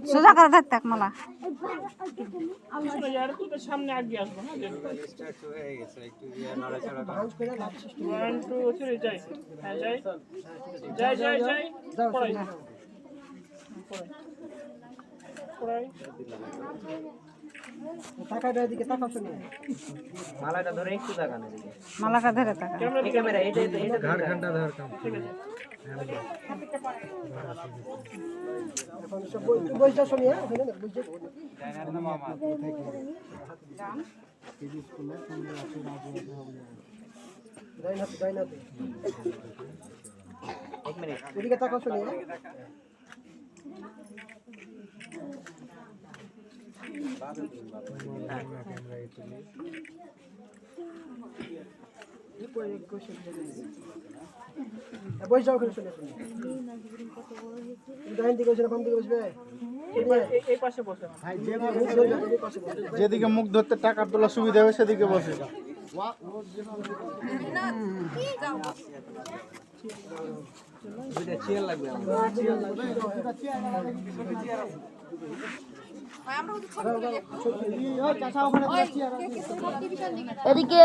সোজা করে ধরতে মালা সামনে আগে আসবো মালাটা ধরে একটু তাকান মালাটা ধরে থাকা এই ক্যামেরা এটা ঘাড় ঘন্টা ধর কাম এখন সব বইটা শুনিয়ে শুনে না বুঝতে মামা যাই না এক মিনিট এদিকে তাকাও শুনিয়ে বই যাও করে শুনে শুনে ডাইন দিকে বসে না বাম দিকে বসবে এই পাশে বসে যেদিকে মুখ ধরতে টাকা তোলা সুবিধা হবে সেদিকে বসে দুইটা চেয়ার লাগবে এদিকে